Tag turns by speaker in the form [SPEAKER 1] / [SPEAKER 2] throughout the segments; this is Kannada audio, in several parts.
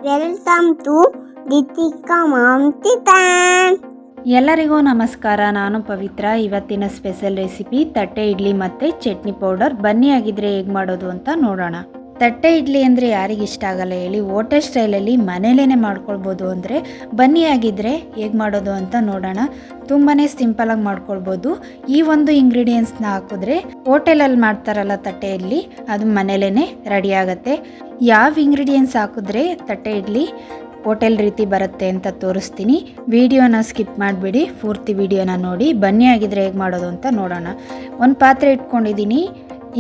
[SPEAKER 1] Welcome to Deepika mom kitchen.
[SPEAKER 2] ಎಲ್ಲರಿಗೂ ನಮಸ್ಕಾರ. ನಾನು ಪವಿತ್ರ. ಇವತ್ತಿನ ಸ್ಪೆಷಲ್ ರೆಸಿಪಿ ತಟ್ಟೆ ಇಡ್ಲಿ ಮತ್ತು ಚಟ್ನಿ ಪೌಡರ್. ಬನ್ನಿ ಆಗಿದ್ರೆ ಹೇಗೆ ಮಾಡೋದು ಅಂತ ನೋಡೋಣ. ತಟ್ಟೆ ಇಡ್ಲಿ ಅಂದರೆ ಯಾರಿಗೆ ಇಷ್ಟ ಆಗಲ್ಲ ಹೇಳಿ. ಹೋಟೆಲ್ ಸ್ಟೈಲಲ್ಲಿ ಮನೇಲೇ ಮಾಡ್ಕೊಳ್ಬೋದು. ಅಂದರೆ ಬನ್ನಿ ಆಗಿದ್ರೆ ಹೇಗೆ ಮಾಡೋದು ಅಂತ ನೋಡೋಣ. ತುಂಬಾ ಸಿಂಪಲಾಗಿ ಮಾಡ್ಕೊಳ್ಬೋದು. ಈ ಒಂದು ಇಂಗ್ರೀಡಿಯೆಂಟ್ಸ್ನ ಹಾಕಿದ್ರೆ ಹೋಟೆಲಲ್ಲಿ ಮಾಡ್ತಾರಲ್ಲ ತಟ್ಟೆ ಇಡ್ಲಿ, ಅದು ಮನೇಲೇ ರೆಡಿ ಆಗುತ್ತೆ. ಯಾವ ಇಂಗ್ರೀಡಿಯೆಂಟ್ಸ್ ಹಾಕಿದ್ರೆ ತಟ್ಟೆ ಇಡ್ಲಿ ಹೋಟೆಲ್ ರೀತಿ ಬರುತ್ತೆ ಅಂತ ತೋರಿಸ್ತೀನಿ. ವಿಡಿಯೋನ ಸ್ಕಿಪ್ ಮಾಡಿಬಿಡಿ, ಪೂರ್ತಿ ವಿಡಿಯೋನ ನೋಡಿ. ಬನ್ನಿ ಆಗಿದ್ರೆ ಹೇಗೆ ಮಾಡೋದು ಅಂತ ನೋಡೋಣ. ಒಂದು ಪಾತ್ರೆ ಇಟ್ಕೊಂಡಿದ್ದೀನಿ.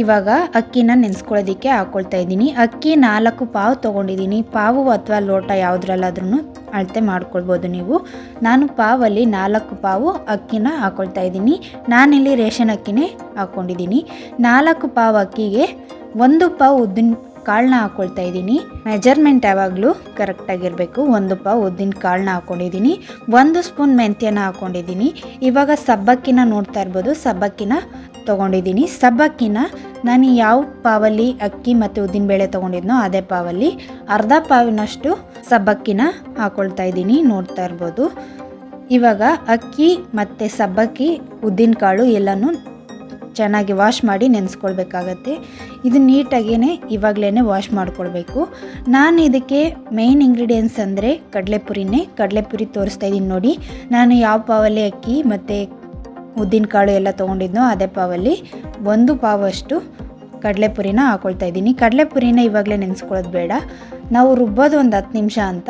[SPEAKER 2] ಇವಾಗ ಅಕ್ಕಿನ ನೆನೆಸ್ಕೊಳ್ಳೋದಕ್ಕೆ ಹಾಕ್ಕೊಳ್ತಾ ಇದ್ದೀನಿ. ಅಕ್ಕಿ 4 ಪಾವು ತೊಗೊಂಡಿದ್ದೀನಿ. ಪಾವು ಅಥವಾ ಲೋಟ ಯಾವುದ್ರಲ್ಲಾದ್ರೂ ಅಳತೆ ಮಾಡ್ಕೊಳ್ಬೋದು ನೀವು. ನಾನು ಪಾವಲ್ಲಿ 4 ಪಾವು ಅಕ್ಕಿನ ಹಾಕ್ಕೊಳ್ತಾ ಇದ್ದೀನಿ. ನಾನಿಲ್ಲಿ ರೇಷನ್ ಅಕ್ಕಿನೇ ಹಾಕ್ಕೊಂಡಿದ್ದೀನಿ. 4 ಪಾವು ಅಕ್ಕಿಗೆ 1 ಪಾವು ಉದ್ದಿನ ಕಾಳನ್ನ ಹಾಕ್ಕೊಳ್ತಾ ಇದ್ದೀನಿ. ಮೆಜರ್ಮೆಂಟ್ ಯಾವಾಗಲೂ ಕರೆಕ್ಟಾಗಿರಬೇಕು. 1 ಪಾವು ಉದ್ದಿನ ಕಾಳನ್ನ ಹಾಕ್ಕೊಂಡಿದ್ದೀನಿ. 1 ಸ್ಪೂನ್ ಮೆಂತ್ಯನ ಹಾಕ್ಕೊಂಡಿದ್ದೀನಿ. ಇವಾಗ ಸಬ್ಬಕ್ಕಿನ ನೋಡ್ತಾ ಇರ್ಬೋದು. ಸಬ್ಬಕ್ಕಿನ ತೊಗೊಂಡಿದ್ದೀನಿ. ಸಬ್ಬಕ್ಕಿನ ನಾನು ಯಾವ ಪಾವಲ್ಲಿ ಅಕ್ಕಿ ಮತ್ತು ಉದ್ದಿನಬೇಳೆ ತೊಗೊಂಡಿದ್ನೋ ಅದೇ ಪಾವಲ್ಲಿ ಅರ್ಧ ಪಾವಿನಷ್ಟು ಸಬ್ಬಕ್ಕಿನ ಹಾಕ್ಕೊಳ್ತಾ ಇದ್ದೀನಿ. ನೋಡ್ತಾ ಇರ್ಬೋದು. ಇವಾಗ ಅಕ್ಕಿ ಮತ್ತು ಸಬ್ಬಕ್ಕಿ ಉದ್ದಿನ ಕಾಳು ಎಲ್ಲನೂ ಚೆನ್ನಾಗಿ ವಾಶ್ ಮಾಡಿ ನೆನೆಸ್ಕೊಳ್ಬೇಕಾಗತ್ತೆ. ಇದು ನೀಟಾಗೇ ಇವಾಗಲೇ ವಾಶ್ ಮಾಡ್ಕೊಳ್ಬೇಕು. ನಾನು ಇದಕ್ಕೆ ಮೇಯ್ನ್ ಇಂಗ್ರೀಡಿಯೆಂಟ್ಸ್ ಅಂದರೆ ಕಡಲೆಪುರಿನೇ. ಕಡಲೆಪುರಿ ತೋರಿಸ್ತಾ ಇದ್ದೀನಿ ನೋಡಿ. ನಾನು ಯಾವ ಪಾವಲ್ಲಿ ಅಕ್ಕಿ ಮತ್ತು ಉದ್ದಿನ ಕಾಳು ಎಲ್ಲ ತೊಗೊಂಡಿದ್ನೋ ಅದೇ ಪಾವಲ್ಲಿ 1 ಪಾವಷ್ಟು ಕಡಲೆಪುರಿನ ಹಾಕ್ಕೊಳ್ತಾ ಇದ್ದೀನಿ. ಕಡಲೆಪುರಿನ ಇವಾಗಲೇ ನೆನೆಸ್ಕೊಳ್ಳೋದು ಬೇಡ. ನಾವು ರುಬ್ಬೋದು ಒಂದು 10 ನಿಮಿಷ ಅಂತ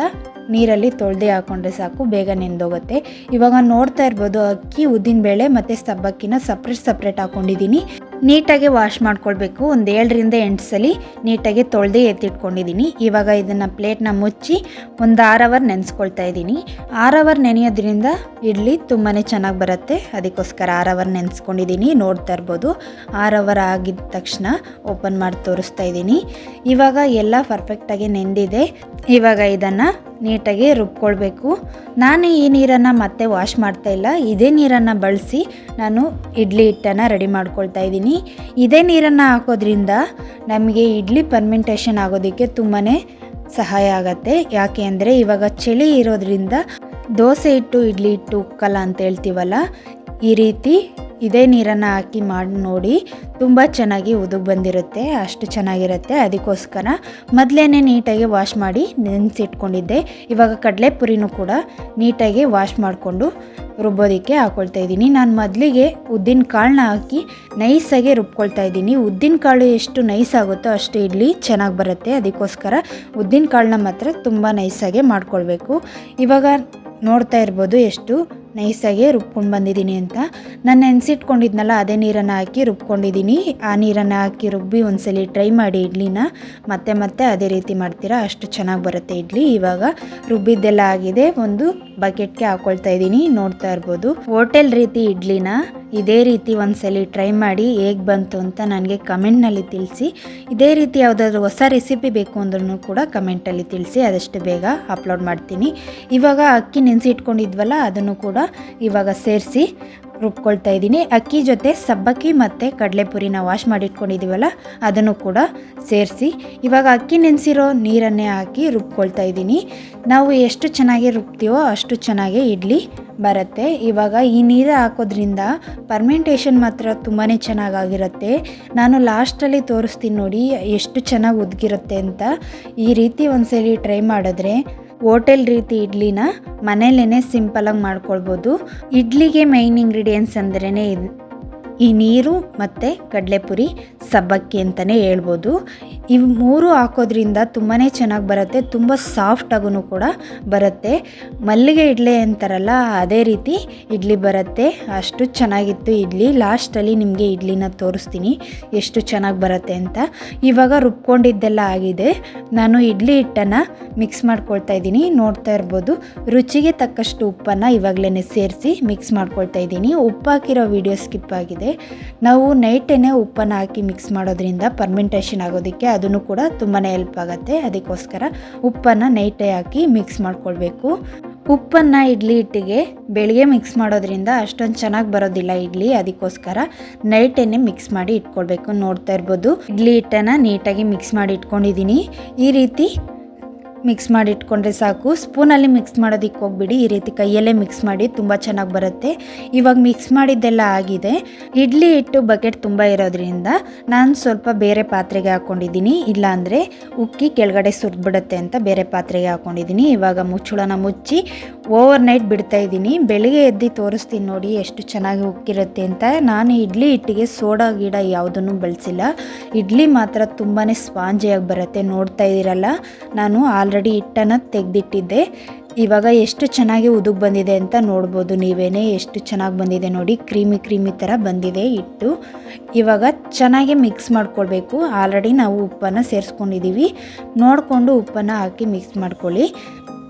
[SPEAKER 2] ನೀರಲ್ಲಿ ತೊಳೆದೇ ಹಾಕ್ಕೊಂಡ್ರೆ ಸಾಕು, ಬೇಗ ನೆಂದೋಗುತ್ತೆ. ಇವಾಗ ನೋಡ್ತಾ ಇರ್ಬೋದು ಅಕ್ಕಿ, ಉದ್ದಿನಬೇಳೆ ಮತ್ತು ಸಬ್ಬಕ್ಕಿನ ಸಪ್ರೇಟ್ ಹಾಕ್ಕೊಂಡಿದ್ದೀನಿ. ನೀಟಾಗಿ ವಾಶ್ ಮಾಡ್ಕೊಳ್ಬೇಕು. ಒಂದು 7ರಿಂದ 8 ಸಲ ನೀಟಾಗಿ ತೊಳೆದೇ ಎತ್ತಿಟ್ಕೊಂಡಿದ್ದೀನಿ. ಇವಾಗ ಇದನ್ನು ಪ್ಲೇಟ್ನ ಮುಚ್ಚಿ ಒಂದು 6 ಅವರ್ ನೆನೆಸ್ಕೊಳ್ತಾ ಇದ್ದೀನಿ. 6 ಅವರ್ ನೆನೆಯೋದ್ರಿಂದ ಇಡ್ಲಿ ತುಂಬಾ ಚೆನ್ನಾಗಿ ಬರುತ್ತೆ. ಅದಕ್ಕೋಸ್ಕರ 6 ಅವರ್ ನೆನೆಸ್ಕೊಂಡಿದ್ದೀನಿ. ನೋಡ್ತಾ ಇರ್ಬೋದು 6 ಅವರ್ ಆಗಿದ ತಕ್ಷಣ ಓಪನ್ ಮಾಡಿ ತೋರಿಸ್ತಾ ಇದ್ದೀನಿ. ಇವಾಗ ಎಲ್ಲ ಪರ್ಫೆಕ್ಟಾಗಿ ನೆಂದಿದೆ. ಇವಾಗ ಇದನ್ನು ನೀಟಾಗಿ ರುಬ್ಕೊಳ್ಬೇಕು. ನಾನು ಈ ನೀರನ್ನು ಮತ್ತೆ ವಾಶ್ ಮಾಡ್ತಾ ಇಲ್ಲ. ಇದೇ ನೀರನ್ನು ಬಳಸಿ ನಾನು ಇಡ್ಲಿ ಹಿಟ್ಟನ್ನು ರೆಡಿ ಮಾಡ್ಕೊಳ್ತಾ ಇದ್ದೀನಿ. ಇದೇ ನೀರನ್ನು ಹಾಕೋದ್ರಿಂದ ನಮಗೆ ಇಡ್ಲಿ ಫರ್ಮೆಂಟೇಷನ್ ಆಗೋದಕ್ಕೆ ತುಂಬಾ ಸಹಾಯ ಆಗುತ್ತೆ. ಯಾಕೆ ಅಂದರೆ ಇವಾಗ ಚಳಿ ಇರೋದ್ರಿಂದ ದೋಸೆ ಹಿಟ್ಟು ಇಡ್ಲಿ ಹಿಟ್ಟು ಉಕ್ಕಲ್ಲ ಅಂತ ಹೇಳ್ತೀವಲ್ಲ, ಈ ರೀತಿ ಇದೇ ನೀರನ್ನು ಹಾಕಿ ಮಾಡಿ ನೋಡಿ. ತುಂಬ ಚೆನ್ನಾಗಿ ಉದುಗ್ ಬಂದಿರುತ್ತೆ, ಅಷ್ಟು ಚೆನ್ನಾಗಿರುತ್ತೆ. ಅದಕ್ಕೋಸ್ಕರ ಮೊದಲೇ ನೀಟಾಗಿ ವಾಶ್ ಮಾಡಿ ನೆನೆಸಿಟ್ಕೊಂಡಿದ್ದೆ. ಇವಾಗ ಕಡಲೆಪುರಿನೂ ಕೂಡ ನೀಟಾಗಿ ವಾಶ್ ಮಾಡಿಕೊಂಡು ರುಬ್ಬೋದಕ್ಕೆ ಹಾಕ್ಕೊಳ್ತಾ ಇದ್ದೀನಿ. ನಾನು ಮೊದಲಿಗೆ ಉದ್ದಿನ ಕಾಳನ್ನ ಹಾಕಿ ನೈಸಾಗಿ ರುಬ್ಕೊಳ್ತಾ ಇದ್ದೀನಿ. ಉದ್ದಿನ ಕಾಳು ಎಷ್ಟು ನೈಸ್ ಆಗುತ್ತೋ ಅಷ್ಟು ಇಡ್ಲಿ ಚೆನ್ನಾಗಿ ಬರುತ್ತೆ. ಅದಕ್ಕೋಸ್ಕರ ಉದ್ದಿನ ಕಾಳನ್ನ ಮಾತ್ರ ತುಂಬ ನೈಸಾಗೆ ಮಾಡ್ಕೊಳ್ಬೇಕು. ಇವಾಗ ನೋಡ್ತಾ ಇರ್ಬೋದು ಎಷ್ಟು ನೈಸಾಗಿ ರುಬ್ಕೊಂಡು ಬಂದಿದ್ದೀನಿ ಅಂತ. ನಾನು ನೆನೆಸಿಟ್ಕೊಂಡಿದ್ನಲ್ಲ ಅದೇ ನೀರನ್ನು ಹಾಕಿ ರುಬ್ಕೊಂಡಿದ್ದೀನಿ. ಆ ನೀರನ್ನು ಹಾಕಿ ರುಬ್ಬಿ ಒಂದ್ಸಲಿ ಟ್ರೈ ಮಾಡಿ ಇಡ್ಲಿನ. ಮತ್ತೆ ಅದೇ ರೀತಿ ಮಾಡ್ತೀರಾ, ಅಷ್ಟು ಚೆನ್ನಾಗಿ ಬರುತ್ತೆ ಇಡ್ಲಿ. ಇವಾಗ ರುಬ್ಬಿದ್ದೆಲ್ಲ ಆಗಿದೆ. ಒಂದು ಬಕೆಟ್ಗೆ ಹಾಕ್ಕೊಳ್ತಾ ಇದ್ದೀನಿ. ನೋಡ್ತಾ ಇರ್ಬೋದು ಹೋಟೆಲ್ ರೀತಿ ಇಡ್ಲಿನ ಇದೇ ರೀತಿ ಒಂದ್ಸಲಿ ಟ್ರೈ ಮಾಡಿ ಹೇಗೆ ಬಂತು ಅಂತ ನನಗೆ ಕಮೆಂಟ್ನಲ್ಲಿ ತಿಳಿಸಿ. ಇದೇ ರೀತಿ ಯಾವುದಾದ್ರೂ ಹೊಸ ರೆಸಿಪಿ ಬೇಕು ಅಂದ್ರೂ ಕೂಡ ಕಮೆಂಟಲ್ಲಿ ತಿಳಿಸಿ, ಆದಷ್ಟು ಬೇಗ ಅಪ್ಲೋಡ್ ಮಾಡ್ತೀನಿ. ಇವಾಗ ಅಕ್ಕಿ ನೆನೆಸಿಟ್ಕೊಂಡಿದ್ವಲ್ಲ ಅದನ್ನು ಕೂಡ ಇವಾಗ ಸೇರಿಸಿ ರುಬ್ಕೊಳ್ತಾ ಇದ್ದೀನಿ. ಅಕ್ಕಿ ಜೊತೆ ಸಬ್ಬಕ್ಕಿ ಮತ್ತು ಕಡಲೆಪುರಿನ ವಾಶ್ ಮಾಡಿಟ್ಕೊಂಡಿದ್ದೀವಲ್ಲ ಅದನ್ನು ಕೂಡ ಸೇರಿಸಿ ಇವಾಗ ಅಕ್ಕಿ ನೆನೆಸಿರೋ ನೀರನ್ನೇ ಹಾಕಿ ರುಬ್ಕೊಳ್ತಾ ಇದ್ದೀನಿ. ನಾವು ಎಷ್ಟು ಚೆನ್ನಾಗಿ ರುಬ್ತೀವೋ ಅಷ್ಟು ಚೆನ್ನಾಗಿ ಇಡ್ಲಿ ಬರುತ್ತೆ. ಇವಾಗ ಈ ನೀರು ಹಾಕೋದ್ರಿಂದ ಫರ್ಮೆಂಟೇಷನ್ ಮಾತ್ರ ತುಂಬಾ ಚೆನ್ನಾಗಿರುತ್ತೆ. ನಾನು ಲಾಸ್ಟಲ್ಲಿ ತೋರಿಸ್ತೀನಿ ನೋಡಿ ಎಷ್ಟು ಚೆನ್ನಾಗಿ ಉದ್ಗಿರುತ್ತೆ ಅಂತ. ಈ ರೀತಿ ಒಂದ್ಸಲಿ ಟ್ರೈ ಮಾಡಿದ್ರೆ ಹೋಟೆಲ್ ರೀತಿ ಇಡ್ಲಿನ ಮನೇಲೇ ಸಿಂಪಲಾಗಿ ಮಾಡ್ಕೊಳ್ಬೋದು. ಇಡ್ಲಿಗೆ ಮೈನ್ ಇಂಗ್ರೀಡಿಯೆಂಟ್ಸ್ ಅಂದ್ರೇ ಈ ನೀರು ಮತ್ತು ಕಡಲೆಪುರಿ, ಸಬ್ಬಕ್ಕಿ ಅಂತಲೇ ಹೇಳ್ಬೋದು. ಇವು 3 ಹಾಕೋದ್ರಿಂದ ತುಂಬಾ ಚೆನ್ನಾಗಿ ಬರುತ್ತೆ. ತುಂಬ ಸಾಫ್ಟಾಗೂ ಕೂಡ ಬರುತ್ತೆ. ಮಲ್ಲಿಗೆ ಇಡ್ಲಿ ಅಂತಾರಲ್ಲ ಅದೇ ರೀತಿ ಇಡ್ಲಿ ಬರುತ್ತೆ. ಅಷ್ಟು ಚೆನ್ನಾಗಿತ್ತು ಇಡ್ಲಿ. ಲಾಸ್ಟಲ್ಲಿ ನಿಮಗೆ ಇಡ್ಲಿನ ತೋರಿಸ್ತೀನಿ ಎಷ್ಟು ಚೆನ್ನಾಗಿ ಬರುತ್ತೆ ಅಂತ. ಇವಾಗ ರುಬ್ಕೊಂಡಿದ್ದೆಲ್ಲ ಆಗಿದೆ. ನಾನು ಇಡ್ಲಿ ಹಿಟ್ಟನ್ನು ಮಿಕ್ಸ್ ಮಾಡ್ಕೊಳ್ತಾ ಇದ್ದೀನಿ. ನೋಡ್ತಾ ಇರ್ಬೋದು ರುಚಿಗೆ ತಕ್ಕಷ್ಟು ಉಪ್ಪನ್ನು ಇವಾಗಲೇ ಸೇರಿಸಿ ಮಿಕ್ಸ್ ಮಾಡ್ಕೊಳ್ತಾ ಇದ್ದೀನಿ. ಉಪ್ಪು ಹಾಕಿರೋ ವಿಡಿಯೋ ಸ್ಕಿಪ್ ಆಗಿದೆ. ನಾವು ನೈಟೇ ಉಪ್ಪನ್ನು ಹಾಕಿ ಮಿಕ್ಸ್ ಮಾಡೋದ್ರಿಂದ ಫರ್ಮೆಂಟೇಷನ್ ಆಗೋದಕ್ಕೆ ಅದನ್ನು ಕೂಡ ತುಂಬಾ ಹೆಲ್ಪ್ ಆಗುತ್ತೆ. ಅದಕ್ಕೋಸ್ಕರ ಉಪ್ಪನ್ನು ನೈಟೇ ಹಾಕಿ ಮಿಕ್ಸ್ ಮಾಡ್ಕೊಳ್ಬೇಕು. ಉಪ್ಪನ್ನು ಇಡ್ಲಿ ಹಿಟ್ಟಿಗೆ ಬೆಳಗ್ಗೆ ಮಿಕ್ಸ್ ಮಾಡೋದ್ರಿಂದ ಅಷ್ಟೊಂದು ಚೆನ್ನಾಗಿ ಬರೋದಿಲ್ಲ ಇಡ್ಲಿ. ಅದಕ್ಕೋಸ್ಕರ ನೈಟೇ ಮಿಕ್ಸ್ ಮಾಡಿ ಇಟ್ಕೊಳ್ಬೇಕು. ನೋಡ್ತಾ ಇರ್ಬೋದು ಇಡ್ಲಿ ಹಿಟ್ಟನ್ನು ನೀಟಾಗಿ ಮಿಕ್ಸ್ ಮಾಡಿ ಇಟ್ಕೊಂಡಿದ್ದೀನಿ. ಈ ರೀತಿ ಮಿಕ್ಸ್ ಮಾಡಿ ಇಟ್ಕೊಂಡ್ರೆ ಸಾಕು. ಸ್ಪೂನಲ್ಲಿ ಮಿಕ್ಸ್ ಮಾಡೋದಕ್ಕೆ ಹೋಗ್ಬಿಡಿ, ಈ ರೀತಿ ಕೈಯಲ್ಲೇ ಮಿಕ್ಸ್ ಮಾಡಿ, ತುಂಬ ಚೆನ್ನಾಗಿ ಬರುತ್ತೆ. ಇವಾಗ ಮಿಕ್ಸ್ ಮಾಡಿದ್ದೆಲ್ಲ ಆಗಿದೆ. ಇಡ್ಲಿ ಹಿಟ್ಟು ಬಕೆಟ್ ತುಂಬ ಇರೋದ್ರಿಂದ ನಾನು ಸ್ವಲ್ಪ ಬೇರೆ ಪಾತ್ರೆಗೆ ಹಾಕ್ಕೊಂಡಿದ್ದೀನಿ, ಇಲ್ಲಾಂದರೆ ಉಕ್ಕಿ ಕೆಳಗಡೆ ಸುರಿದ್ಬಿಡುತ್ತೆ ಅಂತ ಬೇರೆ ಪಾತ್ರೆಗೆ ಹಾಕ್ಕೊಂಡಿದ್ದೀನಿ. ಇವಾಗ ಮುಚ್ಚಳನ ಮುಚ್ಚಿ ಓವರ್ ನೈಟ್ ಬಿಡ್ತಾ ಇದ್ದೀನಿ. ಬೆಳಿಗ್ಗೆ ಎದ್ದು ತೋರಿಸ್ತೀನಿ ನೋಡಿ ಎಷ್ಟು ಚೆನ್ನಾಗಿ ಉಕ್ಕಿರುತ್ತೆ ಅಂತ. ನಾನು ಇಡ್ಲಿ ಹಿಟ್ಟಿಗೆ ಸೋಡಾ ಗಿಡ ಯಾವುದನ್ನು ಬಳಸಿಲ್ಲ. ಇಡ್ಲಿ ಮಾತ್ರ ತುಂಬಾ ಸ್ಪಾಂಜಿಯಾಗಿ ಬರುತ್ತೆ. ನೋಡ್ತಾ ಇದ್ದೀರಲ್ಲ, ನಾನು ಆಲ್ರೆಡಿ ಹಿಟ್ಟನ್ನು ತೆಗೆದಿಟ್ಟಿದ್ದೆ. ಇವಾಗ ಎಷ್ಟು ಚೆನ್ನಾಗಿ ಉದುಗ್ ಬಂದಿದೆ ಅಂತ ನೋಡ್ಬೋದು ನೀವೇನೇ, ಎಷ್ಟು ಚೆನ್ನಾಗಿ ಬಂದಿದೆ ನೋಡಿ, ಕ್ರೀಮಿ ಥರ ಬಂದಿದೆ ಹಿಟ್ಟು. ಇವಾಗ ಚೆನ್ನಾಗಿ ಮಿಕ್ಸ್ ಮಾಡ್ಕೊಳ್ಬೇಕು. ಆಲ್ರೆಡಿ ನಾವು ಉಪ್ಪನ್ನು ಸೇರಿಸ್ಕೊಂಡಿದ್ದೀವಿ, ನೋಡಿಕೊಂಡು ಉಪ್ಪನ್ನು ಹಾಕಿ ಮಿಕ್ಸ್ ಮಾಡ್ಕೊಳ್ಳಿ.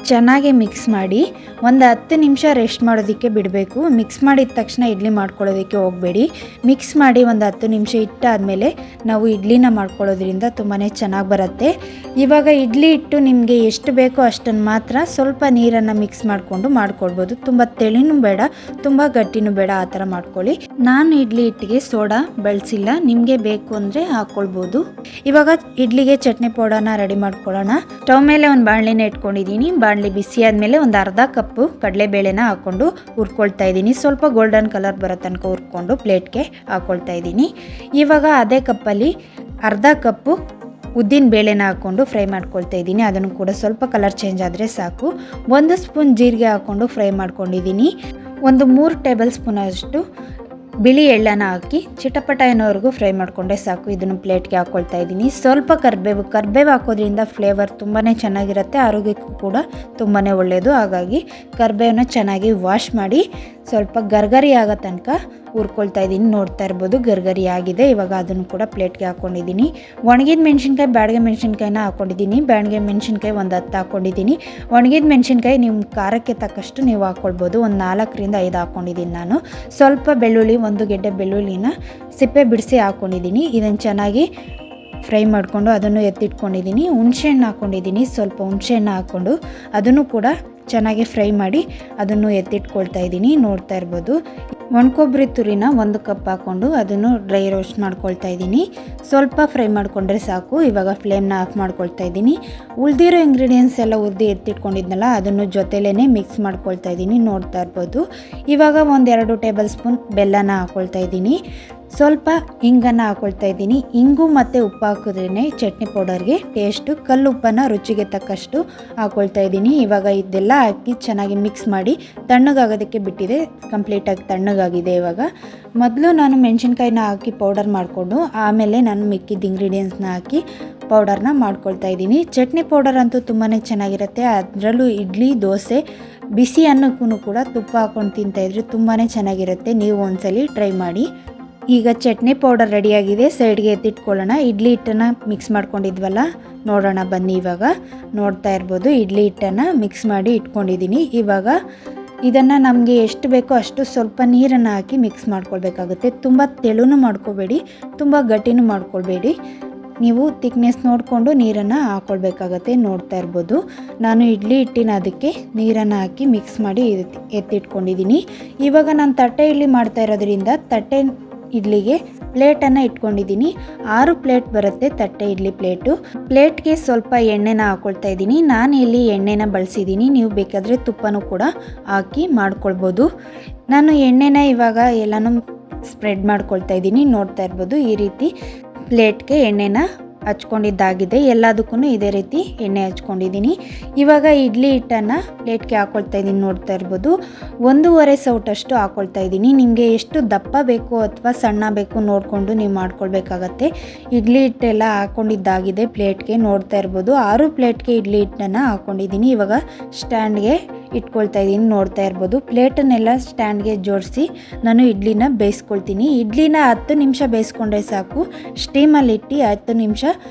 [SPEAKER 2] ಚೆನ್ನಾಗಿ ಮಿಕ್ಸ್ ಮಾಡಿ ಒಂದು 10 ನಿಮಿಷ ರೆಸ್ಟ್ ಮಾಡೋದಕ್ಕೆ ಬಿಡಬೇಕು. ಮಿಕ್ಸ್ ಮಾಡಿದ ತಕ್ಷಣ ಇಡ್ಲಿ ಮಾಡ್ಕೊಳ್ಳೋದಕ್ಕೆ ಹೋಗಬೇಡಿ. ಮಿಕ್ಸ್ ಮಾಡಿ ಒಂದು 10 ನಿಮಿಷ ಇಟ್ಟಾದಮೇಲೆ ನಾವು ಇಡ್ಲಿನ ಮಾಡ್ಕೊಳ್ಳೋದ್ರಿಂದ ತುಂಬಾ ಚೆನ್ನಾಗಿ ಬರುತ್ತೆ. ಇವಾಗ ಇಡ್ಲಿ ಹಿಟ್ಟು ನಿಮಗೆ ಎಷ್ಟು ಬೇಕೋ ಅಷ್ಟನ್ನು ಮಾತ್ರ ಸ್ವಲ್ಪ ನೀರನ್ನು ಮಿಕ್ಸ್ ಮಾಡಿಕೊಂಡು ಮಾಡ್ಕೊಳ್ಬೋದು. ತುಂಬ ತೆಳಿನೂ ಬೇಡ, ತುಂಬ ಗಟ್ಟಿನೂ ಬೇಡ, ಆ ಥರ ಮಾಡ್ಕೊಳ್ಳಿ. ನಾನು ಇಡ್ಲಿ ಹಿಟ್ಟಿಗೆ ಸೋಡಾ ಬಳಸಿಲ್ಲ, ನಿಮಗೆ ಬೇಕು ಅಂದರೆ ಹಾಕ್ಕೊಳ್ಬೋದು. ಇವಾಗ ಇಡ್ಲಿಗೆ ಚಟ್ನಿ ಪೌಡರ್ನ ರೆಡಿ ಮಾಡ್ಕೊಳ್ಳೋಣ. ಸ್ಟವ್ ಮೇಲೆ ಒಂದು ಬಾಣಲಿನ ಇಟ್ಕೊಂಡಿದ್ದೀನಿ. ಬಾಣಲಿ ಬಿಸಿ ಆದಮೇಲೆ ಒಂದು ಅರ್ಧ ಕಪ್ಪು ಕಡಲೆಬೇಳೆನ ಹಾಕ್ಕೊಂಡು ಹುರ್ಕೊಳ್ತಾ ಇದ್ದೀನಿ. ಸ್ವಲ್ಪ ಗೋಲ್ಡನ್ ಕಲರ್ ಬರೋ ತನಕ ಹುರ್ಕೊಂಡು ಪ್ಲೇಟ್ಗೆ ಹಾಕ್ಕೊಳ್ತಾ ಇದ್ದೀನಿ. ಇವಾಗ ಅದೇ ಕಪ್ಪಲ್ಲಿ ಅರ್ಧ ಕಪ್ಪು ಉದ್ದಿನ ಬೇಳೆನ ಹಾಕ್ಕೊಂಡು ಫ್ರೈ ಮಾಡ್ಕೊಳ್ತಾ ಇದ್ದೀನಿ. ಅದನ್ನು ಕೂಡ ಸ್ವಲ್ಪ ಕಲರ್ ಚೇಂಜ್ ಆದರೆ ಸಾಕು. 1 ಸ್ಪೂನ್ ಜೀರಿಗೆ ಹಾಕ್ಕೊಂಡು ಫ್ರೈ ಮಾಡ್ಕೊಂಡಿದ್ದೀನಿ. ಒಂದು 3 ಟೇಬಲ್ ಸ್ಪೂನ್ ಅಷ್ಟು ಬಿಳಿ ಎಳ್ಳನ್ನು ಹಾಕಿ ಚಿಟಪಟ ಅನ್ನೋವರೆಗೂ ಫ್ರೈ ಮಾಡಿಕೊಂಡ್ರೆ ಸಾಕು. ಇದನ್ನು ಪ್ಲೇಟ್ಗೆ ಹಾಕ್ಕೊಳ್ತಾ ಇದ್ದೀನಿ. ಸ್ವಲ್ಪ ಕರಿಬೇವು ಹಾಕೋದ್ರಿಂದ ಫ್ಲೇವರ್ ತುಂಬಾ ಚೆನ್ನಾಗಿರುತ್ತೆ, ಆರೋಗ್ಯಕ್ಕೂ ಕೂಡ ತುಂಬಾ ಒಳ್ಳೆಯದು. ಹಾಗಾಗಿ ಕರಿಬೇವನ್ನ ಚೆನ್ನಾಗಿ ವಾಶ್ ಮಾಡಿ ಸ್ವಲ್ಪ ಗರ್ಗರಿ ಆಗೋ ತನಕ ಹುರ್ಕೊಳ್ತಾ ಇದ್ದೀನಿ. ನೋಡ್ತಾ ಇರ್ಬೋದು ಗರ್ಗರಿ ಆಗಿದೆ. ಇವಾಗ ಅದನ್ನು ಕೂಡ ಪ್ಲೇಟ್ಗೆ ಹಾಕ್ಕೊಂಡಿದ್ದೀನಿ. ಒಣಗಿದ ಮೆಣಸಿನ್ಕಾಯಿ, ಬ್ಯಾಡಗೆ ಮೆಣಸಿನ್ಕಾಯಿನ ಹಾಕ್ಕೊಂಡಿದ್ದೀನಿ. ಬ್ಯಾಡಗೆ ಮೆಣಸಿನ್ಕಾಯಿ ಒಂದು 10 ಹಾಕ್ಕೊಂಡಿದ್ದೀನಿ. ಒಣಗಿದ ಮೆಣಸಿನ್ಕಾಯಿ ನಿಮ್ಮ ಖಾರಕ್ಕೆ ತಕ್ಕಷ್ಟು ನೀವು ಹಾಕ್ಕೊಳ್ಬೋದು. ಒಂದು 4ರಿಂದ 5 ಹಾಕ್ಕೊಂಡಿದ್ದೀನಿ ನಾನು. ಸ್ವಲ್ಪ ಬೆಳ್ಳುಳ್ಳಿ, 1 ಗೆಡ್ಡೆ ಬೆಳ್ಳುಳ್ಳಿನ ಸಿಪ್ಪೆ ಬಿಡಿಸಿ ಹಾಕ್ಕೊಂಡಿದ್ದೀನಿ. ಇದನ್ನು ಚೆನ್ನಾಗಿ ಫ್ರೈ ಮಾಡಿಕೊಂಡು ಅದನ್ನು ಎತ್ತಿಟ್ಕೊಂಡಿದ್ದೀನಿ. ಹುಣಸೆಹಣ್ಣು ಹಾಕ್ಕೊಂಡಿದ್ದೀನಿ. ಸ್ವಲ್ಪ ಹುಣಸೆಹಣ್ಣು ಹಾಕ್ಕೊಂಡು ಅದನ್ನು ಕೂಡ ಚೆನ್ನಾಗಿ ಫ್ರೈ ಮಾಡಿ ಅದನ್ನು ಎತ್ತಿಟ್ಕೊಳ್ತಾ ಇದ್ದೀನಿ. ನೋಡ್ತಾ ಇರ್ಬೋದು ಒಣಕೊಬ್ಬರಿ ತುರಿನ 1 ಕಪ್ ಹಾಕ್ಕೊಂಡು ಅದನ್ನು ಡ್ರೈ ರೋಸ್ಟ್ ಮಾಡ್ಕೊಳ್ತಾ ಇದ್ದೀನಿ. ಸ್ವಲ್ಪ ಫ್ರೈ ಮಾಡಿಕೊಂಡ್ರೆ ಸಾಕು. ಇವಾಗ ಫ್ಲೇಮ್ನ ಆಫ್ ಮಾಡ್ಕೊಳ್ತಾ ಇದ್ದೀನಿ. ಉಳಿದಿರೋ ಇಂಗ್ರೀಡಿಯೆಂಟ್ಸ್ ಎಲ್ಲ ಹುರಿದು ಎತ್ತಿಟ್ಕೊಂಡಿದ್ನಲ್ಲ ಅದನ್ನು ಜೊತೆಲೇ ಮಿಕ್ಸ್ ಮಾಡ್ಕೊಳ್ತಾ ಇದ್ದೀನಿ. ನೋಡ್ತಾ ಇರ್ಬೋದು. ಇವಾಗ 1-2 ಟೇಬಲ್ ಸ್ಪೂನ್ ಬೆಲ್ಲನ ಹಾಕ್ಕೊಳ್ತಾ ಇದ್ದೀನಿ. ಸ್ವಲ್ಪ ಹಿಂಗನ್ನು ಹಾಕ್ಕೊಳ್ತಾ ಇದ್ದೀನಿ. ಇಂಗು ಮತ್ತು ಉಪ್ಪು ಹಾಕಿದ್ರೇ ಚಟ್ನಿ ಪೌಡರ್ಗೆ ಟೇಸ್ಟು. ಕಲ್ಲುಪ್ಪನ್ನು ರುಚಿಗೆ ತಕ್ಕಷ್ಟು ಹಾಕ್ಕೊಳ್ತಾ ಇದ್ದೀನಿ. ಇವಾಗ ಇದೆಲ್ಲ ಹಾಕಿ ಚೆನ್ನಾಗಿ ಮಿಕ್ಸ್ ಮಾಡಿ ತಣ್ಣಗಾಗೋದಕ್ಕೆ ಬಿಟ್ಟಿದೆ. ಕಂಪ್ಲೀಟಾಗಿ ತಣ್ಣಗಾಗಿದೆ. ಇವಾಗ ಮೊದಲು ನಾನು ಮೆಣಸಿನ್ಕಾಯಿನ ಹಾಕಿ ಪೌಡರ್ ಮಾಡಿಕೊಂಡು ಆಮೇಲೆ ನಾನು ಮಿಕ್ಕಿದ ಇಂಗ್ರೀಡಿಯೆಂಟ್ಸ್ನ ಹಾಕಿ ಪೌಡರ್ನ ಮಾಡ್ಕೊಳ್ತಾ ಇದ್ದೀನಿ. ಚಟ್ನಿ ಪೌಡರ್ ಅಂತೂ ತುಂಬಾ ಚೆನ್ನಾಗಿರುತ್ತೆ. ಅದರಲ್ಲೂ ಇಡ್ಲಿ, ದೋಸೆ, ಬಿಸಿ ಅನ್ನಕ್ಕೂ ಕೂಡ ತುಪ್ಪ ಹಾಕ್ಕೊಂಡು ತಿಂತಾಯಿದ್ರೆ ತುಂಬಾ ಚೆನ್ನಾಗಿರುತ್ತೆ. ನೀವು ಒಂದ್ಸಲಿ ಟ್ರೈ ಮಾಡಿ. ಈಗ ಚಟ್ನಿ ಪೌಡರ್ ರೆಡಿಯಾಗಿದೆ. ಸೈಡ್ಗೆ ಎತ್ತಿಟ್ಕೊಳ್ಳೋಣ. ಇಡ್ಲಿ ಹಿಟ್ಟನ್ನು ಮಿಕ್ಸ್ ಮಾಡ್ಕೊಂಡಿದ್ವಲ್ಲ, ನೋಡೋಣ ಬನ್ನಿ. ಇವಾಗ ನೋಡ್ತಾ ಇರ್ಬೋದು ಇಡ್ಲಿ ಹಿಟ್ಟನ್ನು ಮಿಕ್ಸ್ ಮಾಡಿ ಇಟ್ಕೊಂಡಿದ್ದೀನಿ. ಇವಾಗ ಇದನ್ನು ನಮಗೆ ಎಷ್ಟು ಬೇಕೋ ಅಷ್ಟು ಸ್ವಲ್ಪ ನೀರನ್ನು ಹಾಕಿ ಮಿಕ್ಸ್ ಮಾಡ್ಕೊಳ್ಬೇಕಾಗುತ್ತೆ. ತುಂಬ ತೆಳುನೂ ಮಾಡ್ಕೋಬೇಡಿ, ತುಂಬ ಗಟ್ಟಿನೂ ಮಾಡ್ಕೊಳ್ಬೇಡಿ. ನೀವು ತಿಕ್ನೆಸ್ ನೋಡಿಕೊಂಡು ನೀರನ್ನು ಹಾಕ್ಕೊಳ್ಬೇಕಾಗತ್ತೆ. ನೋಡ್ತಾ ಇರ್ಬೋದು ನಾನು ಇಡ್ಲಿ ಹಿಟ್ಟಿನ ಅದಕ್ಕೆ ನೀರನ್ನು ಹಾಕಿ ಮಿಕ್ಸ್ ಮಾಡಿ ಎತ್ತಿಟ್ಕೊಂಡಿದ್ದೀನಿ. ಇವಾಗ ನಾನು ತಟ್ಟೆ ಇಡ್ಲಿ ಮಾಡ್ತಾ ಇರೋದ್ರಿಂದ ತಟ್ಟೆ ಇಡ್ಲಿಗೆ ಪ್ಲೇಟನ್ನು ಇಟ್ಕೊಂಡಿದ್ದೀನಿ. 6 ಪ್ಲೇಟ್ ಬರುತ್ತೆ ತಟ್ಟೆ ಇಡ್ಲಿ ಪ್ಲೇಟು. ಪ್ಲೇಟ್ಗೆ ಸ್ವಲ್ಪ ಎಣ್ಣೆನ ಹಾಕ್ಕೊಳ್ತಾ ಇದ್ದೀನಿ. ನಾನು ಇಲ್ಲಿ ಎಣ್ಣೆನ ಬಳಸಿದ್ದೀನಿ. ನೀವು ಬೇಕಾದರೆ ತುಪ್ಪನೂ ಕೂಡ ಹಾಕಿ ಮಾಡ್ಕೊಳ್ಬೋದು. ನಾನು ಎಣ್ಣೆನ ಇವಾಗ ಎಲ್ಲನೂ ಸ್ಪ್ರೆಡ್ ಮಾಡ್ಕೊಳ್ತಾ ಇದ್ದೀನಿ. ನೋಡ್ತಾ ಇರ್ಬೋದು ಈ ರೀತಿ ಪ್ಲೇಟ್ಗೆ ಎಣ್ಣೆನ ಹಚ್ಕೊಂಡಿದ್ದಾಗಿದೆ. ಎಲ್ಲದಕ್ಕೂ ಇದೇ ರೀತಿ ಎಣ್ಣೆ ಹಚ್ಕೊಂಡಿದ್ದೀನಿ. ಇವಾಗ ಇಡ್ಲಿ ಹಿಟ್ಟನ್ನು ಪ್ಲೇಟ್ಗೆ ಹಾಕ್ಕೊಳ್ತಾ ಇದ್ದೀನಿ. ನೋಡ್ತಾ ಇರ್ಬೋದು 1.5 ಸೌಟಷ್ಟು ಹಾಕ್ಕೊಳ್ತಾ ಇದ್ದೀನಿ. ನಿಮಗೆ ಎಷ್ಟು ದಪ್ಪ ಬೇಕು ಅಥವಾ ಸಣ್ಣ ಬೇಕು ನೋಡಿಕೊಂಡು ನೀವು ಮಾಡ್ಕೊಳ್ಬೇಕಾಗತ್ತೆ. ಇಡ್ಲಿ ಹಿಟ್ಟೆಲ್ಲ ಹಾಕ್ಕೊಂಡಿದ್ದಾಗಿದೆ ಪ್ಲೇಟ್ಗೆ. ನೋಡ್ತಾ ಇರ್ಬೋದು 6 ಪ್ಲೇಟ್ಗೆ ಇಡ್ಲಿ ಹಿಟ್ಟನ್ನು ಹಾಕ್ಕೊಂಡಿದ್ದೀನಿ. ಇವಾಗ ಸ್ಟ್ಯಾಂಡ್ಗೆ ಇಟ್ಕೊಳ್ತಾ ಇದ್ದೀನಿ. ನೋಡ್ತಾ ಇರ್ಬೋದು ಪ್ಲೇಟನ್ನೆಲ್ಲ ಸ್ಟ್ಯಾಂಡ್ಗೆ ಜೋಡಿಸಿ ನಾನು ಇಡ್ಲಿನ ಬೇಯಿಸ್ಕೊಳ್ತೀನಿ. ಇಡ್ಲಿನ 10 ನಿಮಿಷ ಬೇಯಿಸ್ಕೊಂಡ್ರೆ ಸಾಕು. ಸ್ಟೀಮಲ್ಲಿ ಇಟ್ಟು 10 ನಿಮಿಷ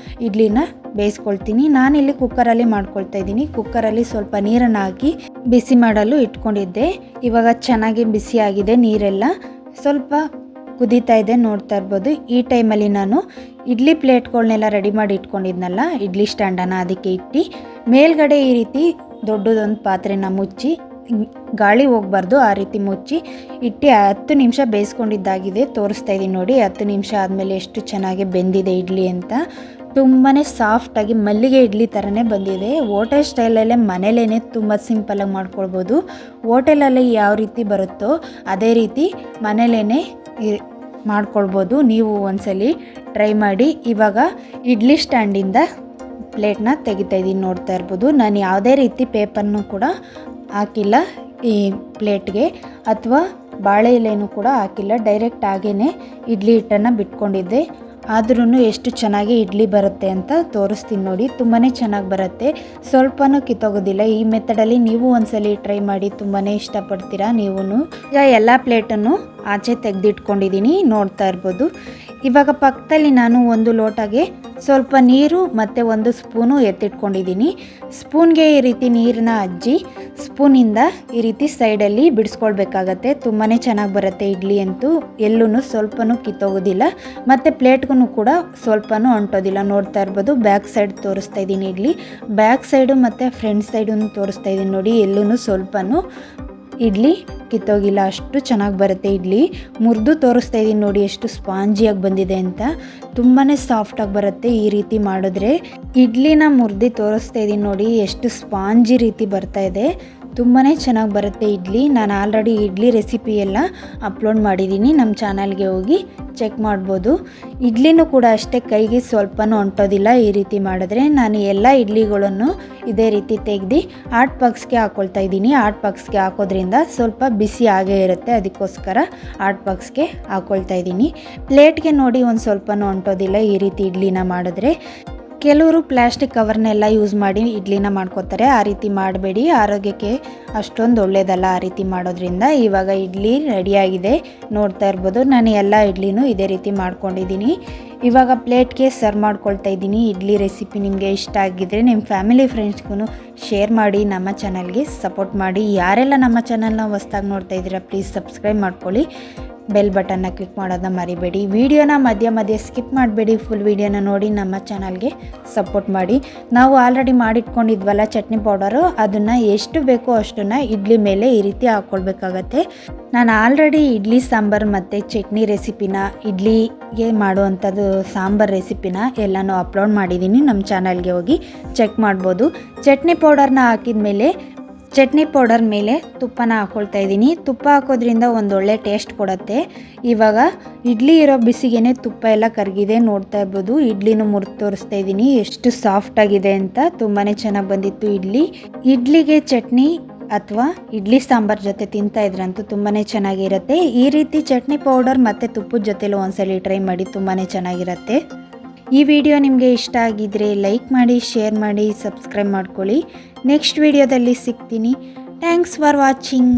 [SPEAKER 2] ಇಡ್ಲಿನ ಬೇಯಿಸ್ಕೊಳ್ತೀನಿ. ನಾನಿಲ್ಲಿ ಕುಕ್ಕರಲ್ಲಿ ಮಾಡ್ಕೊಳ್ತಾ ಇದ್ದೀನಿ. ಕುಕ್ಕರಲ್ಲಿ ಸ್ವಲ್ಪ ನೀರನ್ನು ಹಾಕಿ ಬಿಸಿ ಮಾಡಲು ಇಟ್ಕೊಂಡಿದ್ದೆ. ಇವಾಗ ಚೆನ್ನಾಗಿ ಬಿಸಿ ಆಗಿದೆ. ನೀರೆಲ್ಲ ಸ್ವಲ್ಪ ಕುದೀತಾ ಇದೆ. ನೋಡ್ತಾ ಇರ್ಬೋದು ಈ ಟೈಮಲ್ಲಿ ನಾನು ಇಡ್ಲಿ ಪ್ಲೇಟ್ಗಳನ್ನೆಲ್ಲ ರೆಡಿ ಮಾಡಿ ಇಟ್ಕೊಂಡಿದ್ನಲ್ಲ ಇಡ್ಲಿ ಸ್ಟ್ಯಾಂಡನ್ನು ಅದಕ್ಕೆ ಇಟ್ಟು ಮೇಲ್ಗಡೆ ಈ ರೀತಿ ದೊಡ್ಡದೊಂದು ಪಾತ್ರೆನ ಮುಚ್ಚಿ ಗಾಳಿ ಹೋಗಬಾರ್ದು ಆ ರೀತಿ ಮುಚ್ಚಿ ಇಟ್ಟು 10 ನಿಮಿಷ ಬೇಯಿಸ್ಕೊಂಡಿದ್ದಾಗಿದೆ. ತೋರಿಸ್ತಾ ಇದ್ದೀನಿ ನೋಡಿ 10 ನಿಮಿಷ ಆದಮೇಲೆ ಎಷ್ಟು ಚೆನ್ನಾಗಿ ಬೆಂದಿದೆ ಇಡ್ಲಿ ಅಂತ. ತುಂಬಾ ಸಾಫ್ಟಾಗಿ ಮಲ್ಲಿಗೆ ಇಡ್ಲಿ ಥರನೇ ಬಂದಿದೆ. ಹೋಟೆಲ್ ಸ್ಟೈಲಲ್ಲೇ ಮನೇಲೇ ತುಂಬ ಸಿಂಪಲಾಗಿ ಮಾಡ್ಕೊಳ್ಬೋದು. ಹೋಟೆಲಲ್ಲಿ ಯಾವ ರೀತಿ ಬರುತ್ತೋ ಅದೇ ರೀತಿ ಮನೇಲೇ ಮಾಡ್ಕೊಳ್ಬೋದು. ನೀವು ಒಂದ್ಸಲಿ ಟ್ರೈ ಮಾಡಿ. ಇವಾಗ ಇಡ್ಲಿ ಸ್ಟ್ಯಾಂಡಿಂದ ಪ್ಲೇಟ್ನ ತೆಗಿತಾ ಇದ್ದೀನಿ, ನೋಡ್ತಾ ಇರ್ಬೋದು. ನಾನು ಯಾವುದೇ ರೀತಿ ಪೇಪರ್ನು ಕೂಡ ಹಾಕಿಲ್ಲ ಈ ಪ್ಲೇಟ್ಗೆ, ಅಥವಾ ಬಾಳೆ ಎಲೆನೂ ಕೂಡ ಹಾಕಿಲ್ಲ. ಡೈರೆಕ್ಟ್ ಆಗೇ ಇಡ್ಲಿ ಹಿಟ್ಟನ್ನು ಬಿಟ್ಕೊಂಡಿದ್ದೆ. ಆದ್ರೂ ಎಷ್ಟು ಚೆನ್ನಾಗಿ ಇಡ್ಲಿ ಬರುತ್ತೆ ಅಂತ ತೋರಿಸ್ತೀನಿ ನೋಡಿ. ತುಂಬಾ ಚೆನ್ನಾಗಿ ಬರುತ್ತೆ, ಸ್ವಲ್ಪನೂ ಕಿತ್ತೋಗೋದಿಲ್ಲ. ಈ ಮೆಥಡಲ್ಲಿ ನೀವು ಒಂದ್ಸಲಿ ಟ್ರೈ ಮಾಡಿ, ತುಂಬಾ ಇಷ್ಟಪಡ್ತೀರಾ ನೀವು. ಈಗ ಎಲ್ಲ ಪ್ಲೇಟನ್ನು ಆಚೆ ತೆಗೆದಿಟ್ಕೊಂಡಿದ್ದೀನಿ, ನೋಡ್ತಾ ಇರ್ಬೋದು. ಇವಾಗ ಪಕ್ಕದಲ್ಲಿ ನಾನು ಒಂದು ಲೋಟಗೆ ಸ್ವಲ್ಪ ನೀರು ಮತ್ತು ಒಂದು ಸ್ಪೂನು ಎತ್ತಿಟ್ಕೊಂಡಿದ್ದೀನಿ. ಸ್ಪೂನ್ಗೆ ಈ ರೀತಿ ನೀರನ್ನ ಅಜ್ಜಿ ಸ್ಪೂನಿಂದ ಈ ರೀತಿ ಸೈಡಲ್ಲಿ ಬಿಡಿಸ್ಕೊಳ್ಬೇಕಾಗತ್ತೆ. ತುಂಬಾ ಚೆನ್ನಾಗಿ ಬರುತ್ತೆ ಇಡ್ಲಿ ಅಂತೂ, ಎಲ್ಲೂ ಸ್ವಲ್ಪನೂ ಕಿತ್ತೋಗೋದಿಲ್ಲ ಮತ್ತು ಪ್ಲೇಟ್ಗೂ ಕೂಡ ಸ್ವಲ್ಪನೂ ಅಂಟೋದಿಲ್ಲ. ನೋಡ್ತಾ ಇರ್ಬೋದು, ಬ್ಯಾಕ್ ಸೈಡ್ ತೋರಿಸ್ತಾ ಇದ್ದೀನಿ ಇಡ್ಲಿ. ಬ್ಯಾಕ್ ಸೈಡು ಮತ್ತು ಫ್ರಂಟ್ ಸೈಡನ್ನು ತೋರಿಸ್ತಾ ಇದ್ದೀನಿ ನೋಡಿ. ಎಲ್ಲೂ ಸ್ವಲ್ಪನೂ ಇಡ್ಲಿ ಕಿತ್ತೋಗಿಲ್ಲ, ಅಷ್ಟು ಚೆನ್ನಾಗಿ ಬರುತ್ತೆ ಇಡ್ಲಿ. ಮುರಿದು ತೋರಿಸ್ತಾ ಇದ್ದೀನಿ ನೋಡಿ ಎಷ್ಟು ಸ್ಪಾಂಜಿಯಾಗಿ ಬಂದಿದೆ ಅಂತ. ತುಂಬಾ ಸಾಫ್ಟಾಗಿ ಬರುತ್ತೆ ಈ ರೀತಿ ಮಾಡಿದ್ರೆ. ಇಡ್ಲಿನ ಮುರಿದು ತೋರಿಸ್ತಾ ಇದ್ದೀನಿ ನೋಡಿ ಎಷ್ಟು ಸ್ಪಾಂಜಿ ರೀತಿ ಬರ್ತಾ ಇದೆ. ತುಂಬಾ ಚೆನ್ನಾಗಿ ಬರುತ್ತೆ ಇಡ್ಲಿ. ನಾನು ಆಲ್ರೆಡಿ ಇಡ್ಲಿ ರೆಸಿಪಿ ಎಲ್ಲ ಅಪ್ಲೋಡ್ ಮಾಡಿದ್ದೀನಿ, ನಮ್ಮ ಚಾನಲ್ಗೆ ಹೋಗಿ ಚೆಕ್ ಮಾಡ್ಬೋದು. ಇಡ್ಲಿನೂ ಕೂಡ ಅಷ್ಟೇ ಕೈಗೆ ಸ್ವಲ್ಪನೂ ಅಂಟೋದಿಲ್ಲ ಈ ರೀತಿ ಮಾಡಿದ್ರೆ. ನಾನು ಎಲ್ಲ ಇಡ್ಲಿಗಳನ್ನು ಇದೇ ರೀತಿ ತೆಗೆದು ಹಾಟ್ ಬಾಕ್ಸ್ಗೆ ಹಾಕ್ಕೊಳ್ತಾ ಇದ್ದೀನಿ. ಹಾಟ್ ಬಾಕ್ಸ್ಗೆ ಹಾಕೋದ್ರಿಂದ ಸ್ವಲ್ಪ ಬಿಸಿ ಆಗೇ ಇರುತ್ತೆ, ಅದಕ್ಕೋಸ್ಕರ ಹಾಟ್ ಬಾಕ್ಸ್ಗೆ ಹಾಕ್ಕೊಳ್ತಾ ಇದ್ದೀನಿ. ಪ್ಲೇಟ್ಗೆ ನೋಡಿ ಒಂದು ಸ್ವಲ್ಪನೂ ಅಂಟೋದಿಲ್ಲ ಈ ರೀತಿ ಇಡ್ಲಿನ ಮಾಡಿದ್ರೆ. ಕೆಲವರು ಪ್ಲಾಸ್ಟಿಕ್ ಕವರ್ನೆಲ್ಲ ಯೂಸ್ ಮಾಡಿ ಇಡ್ಲಿನ ಮಾಡ್ಕೋತಾರೆ, ಆ ರೀತಿ ಮಾಡಬೇಡಿ, ಆರೋಗ್ಯಕ್ಕೆ ಅಷ್ಟೊಂದು ಒಳ್ಳೆಯದಲ್ಲ ಆ ರೀತಿ ಮಾಡೋದ್ರಿಂದ. ಇವಾಗ ಇಡ್ಲಿ ರೆಡಿಯಾಗಿದೆ, ನೋಡ್ತಾ ಇರ್ಬೋದು. ನಾನು ಎಲ್ಲ ಇಡ್ಲಿನೂ ಇದೇ ರೀತಿ ಮಾಡ್ಕೊಂಡಿದ್ದೀನಿ. ಇವಾಗ ಪ್ಲೇಟ್ಗೆ ಸರ್ವ್ ಮಾಡ್ಕೊಳ್ತಾ ಇದ್ದೀನಿ. ಇಡ್ಲಿ ರೆಸಿಪಿ ನಿಮಗೆ ಇಷ್ಟ ಆಗಿದ್ದರೆ ನಿಮ್ಮ ಫ್ಯಾಮಿಲಿ ಫ್ರೆಂಡ್ಸ್ಗೂ ಶೇರ್ ಮಾಡಿ, ನಮ್ಮ ಚಾನಲ್ಗೆ ಸಪೋರ್ಟ್ ಮಾಡಿ. ಯಾರೆಲ್ಲ ನಮ್ಮ ಚಾನಲ್ನ ಹೊಸ್ದಾಗಿ ನೋಡ್ತಾ ಇದ್ದೀರಾ ಪ್ಲೀಸ್ ಸಬ್ಸ್ಕ್ರೈಬ್ ಮಾಡ್ಕೊಳ್ಳಿ, ಬೆಲ್ ಬಟನ್ನ ಕ್ಲಿಕ್ ಮಾಡೋದನ್ನ ಮರಿಬೇಡಿ. ವಿಡಿಯೋನ ಮಧ್ಯೆ ಸ್ಕಿಪ್ ಮಾಡಬೇಡಿ, ಫುಲ್ ವಿಡಿಯೋನ ನೋಡಿ ನಮ್ಮ ಚಾನಲ್ಗೆ ಸಪೋರ್ಟ್ ಮಾಡಿ. ನಾವು ಆಲ್ರೆಡಿ ಮಾಡಿಟ್ಕೊಂಡಿದ್ವಲ್ಲ ಚಟ್ನಿ ಪೌಡರು, ಅದನ್ನು ಎಷ್ಟು ಬೇಕೋ ಅಷ್ಟನ್ನು ಇಡ್ಲಿ ಮೇಲೆ ಈ ರೀತಿ ಹಾಕ್ಕೊಳ್ಬೇಕಾಗತ್ತೆ. ನಾನು ಆಲ್ರೆಡಿ ಇಡ್ಲಿ ಸಾಂಬಾರು ಮತ್ತು ಚಟ್ನಿ ರೆಸಿಪಿನ, ಇಡ್ಲಿಗೆ ಮಾಡುವಂಥದ್ದು ಸಾಂಬಾರು ರೆಸಿಪಿನ ಎಲ್ಲನೂ ಅಪ್ಲೋಡ್ ಮಾಡಿದ್ದೀನಿ, ನಮ್ಮ ಚಾನಲ್ಗೆ ಹೋಗಿ ಚೆಕ್ ಮಾಡ್ಬೋದು. ಚಟ್ನಿ ಪೌಡರ್ನ ಹಾಕಿದ ಮೇಲೆ ಚಟ್ನಿ ಪೌಡರ್ ಮೇಲೆ ತುಪ್ಪನ ಹಾಕ್ಕೊಳ್ತಾ ಇದ್ದೀನಿ. ತುಪ್ಪ ಹಾಕೋದ್ರಿಂದ ಒಂದೊಳ್ಳೆ ಟೇಸ್ಟ್ ಕೊಡುತ್ತೆ. ಇವಾಗ ಇಡ್ಲಿ ಇರೋ ಬಿಸಿಗೇನೆ ತುಪ್ಪ ಎಲ್ಲ ಕರಗಿದೆ, ನೋಡ್ತಾ ಇರ್ಬೋದು. ಇಡ್ಲಿನೂ ಮುರಿದು ತೋರಿಸ್ತಾ ಇದ್ದೀನಿ ಎಷ್ಟು ಸಾಫ್ಟಾಗಿದೆ ಅಂತ. ತುಂಬಾ ಚೆನ್ನಾಗಿ ಬಂದಿತ್ತು ಇಡ್ಲಿ. ಇಡ್ಲಿಗೆ ಚಟ್ನಿ ಅಥವಾ ಇಡ್ಲಿ ಸಾಂಬಾರ್ ಜೊತೆ ತಿಂತಾ ಇದ್ರಂತೂ ತುಂಬಾ ಚೆನ್ನಾಗಿರುತ್ತೆ. ಈ ರೀತಿ ಚಟ್ನಿ ಪೌಡರ್ ಮತ್ತು ತುಪ್ಪದ ಜೊತೆಲೂ ಒಂದ್ಸಲಿ ಟ್ರೈ ಮಾಡಿ, ತುಂಬಾ ಚೆನ್ನಾಗಿರುತ್ತೆ. ಈ ವಿಡಿಯೋ ನಿಮಗೆ ಇಷ್ಟ ಆಗಿದ್ದರೆ ಲೈಕ್ ಮಾಡಿ, ಶೇರ್ ಮಾಡಿ, ಸಬ್ಸ್ಕ್ರೈಬ್ ಮಾಡ್ಕೊಳ್ಳಿ. ನೆಕ್ಸ್ಟ್ ವಿಡಿಯೋದಲ್ಲಿ ಸಿಗ್ತೀನಿ. Thanks for watching.